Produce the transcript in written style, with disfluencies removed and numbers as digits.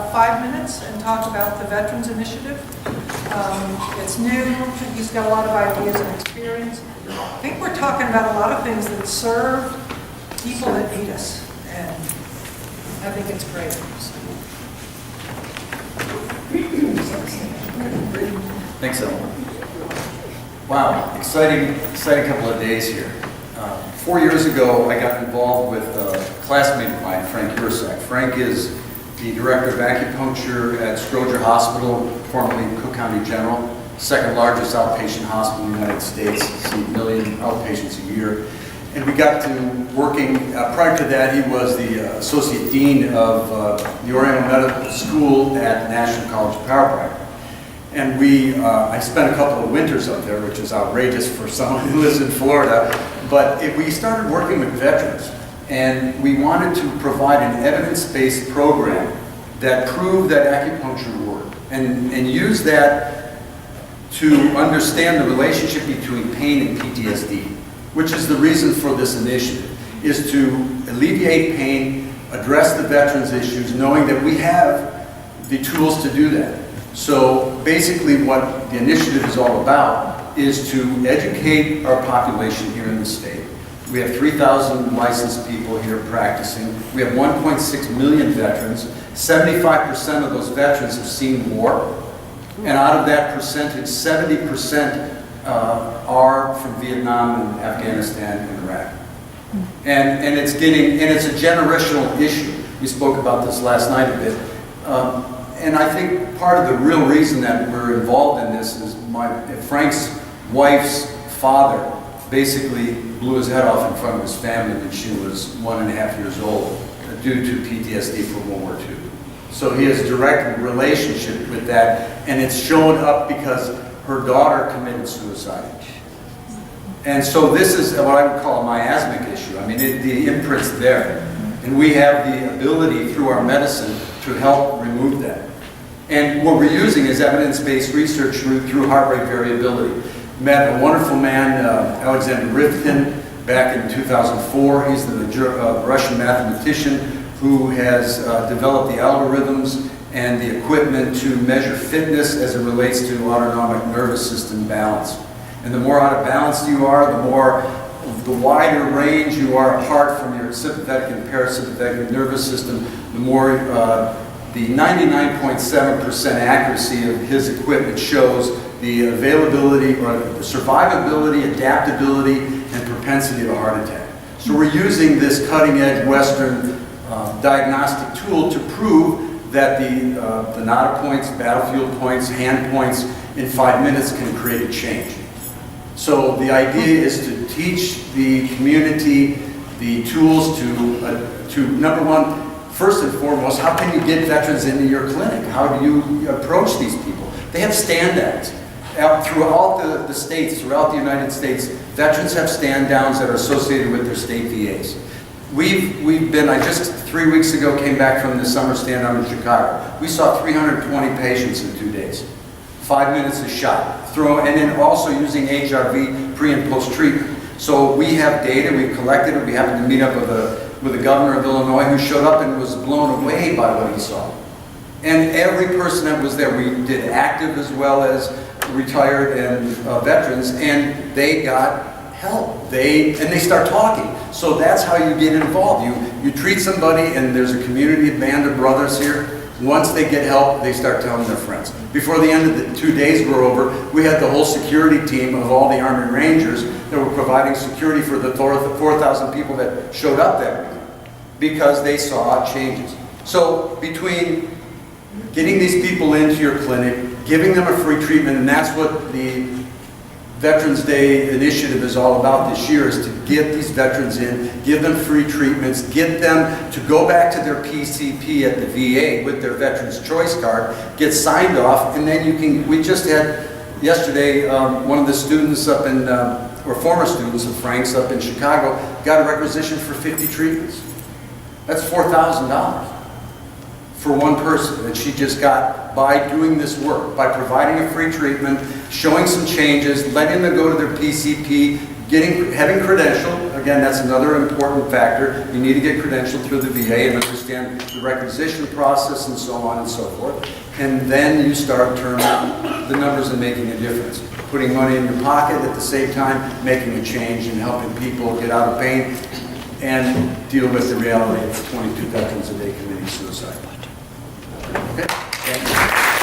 about 5 minutes and talk about the Veterans Initiative. It's new, he's got a lot of ideas and experience. I think we're talking about a lot of things that serve people that need us, and I think it's great. Thanks, Ellen. Wow, exciting couple of days here. 4 years ago, I got involved with a classmate of mine, Frank Ursak. Frank is the director of acupuncture at Stroger Hospital, formerly Cook County General, second largest outpatient hospital in the United States, see 1 million outpatients a year. And we got to working, prior to that, he was the associate dean of the Oriental Medical School at National College of Chiropractic. And I spent a couple of winters up there, which is outrageous for someone who lives in Florida. But we started working with veterans, and we wanted to provide an evidence-based program that proved that acupuncture worked, and use that to understand the relationship between pain and PTSD, which is the reason for this initiative, is to alleviate pain, address the veterans' issues, knowing that we have the tools to do that. So basically what the initiative is all about is to educate our population here in the state. We have 3,000 licensed people here practicing. We have 1.6 million veterans. 75% of those veterans have seen war. And out of that percentage, 70% are from Vietnam and Afghanistan and Iraq. And it's a generational issue. We spoke about this last night a bit. And I think part of the real reason that we're involved in this is Frank's wife's father basically blew his head off in front of his family when she was 1.5 years old due to PTSD from World War II. So he has a direct relationship with that, and it's shown up because her daughter committed suicide. And so this is what I would call a miasmic issue. I mean, the imprint's there. And we have the ability through our medicine to help remove that. And what we're using is evidence-based research through heart rate variability. Met a wonderful man, Alexander Rivkin, back in 2004. He's the Russian mathematician who has developed the algorithms and the equipment to measure fitness as it relates to autonomic nervous system balance. And the more out of balance you are, the wider range you are apart from your sympathetic and parasympathetic nervous system, the more the 99.7% accuracy of his equipment shows the availability or the survivability, adaptability, and propensity of a heart attack. So we're using this cutting-edge Western diagnostic tool to prove that the nada points, battlefield points, hand points in 5 minutes can create a change. So the idea is to teach the community the tools to number one, first and foremost, how can you get veterans into your clinic? How do you approach these people? They have stand-downs. Throughout the states, throughout the United States, veterans have stand-downs that are associated with their state VAs. I just 3 weeks ago came back from the summer stand-down in Chicago. We saw 320 patients in 2 days. 5 minutes a shot. And then also using HRV pre and post treatment. So we have data, we've collected it. We happened to meet up with the governor of Illinois who showed up and was blown away by what he saw. And every person that was there, we did active as well as retired and veterans, and they got help. And they start talking. So that's how you get involved. You treat somebody, and there's a community band of brothers here. Once they get help, they start telling their friends. Before the end of the 2 days were over, we had the whole security team of all the Army Rangers that were providing security for the 4,000 people that showed up that week because they saw changes. So between getting these people into your clinic, giving them a free treatment, and that's what the Veterans Day initiative is all about this year, is to get these veterans in, give them free treatments, get them to go back to their PCP at the VA with their Veterans Choice Card, get signed off, and then we just had yesterday, one of the students up in, or former students of Frank's up in Chicago, got a requisition for 50 treatments. That's $4,000 for one person that she just got by doing this work, by providing a free treatment, showing some changes, letting them go to their PCP, having again, that's another important factor. You need to get credentialed through the VA and understand the requisition process and so on and so forth. And then you start turning the numbers and making a difference. Putting money in your pocket at the same time, making a change and helping people get out of pain and deal with the reality of 22 veterans a day committing suicide. Okay? Thank you.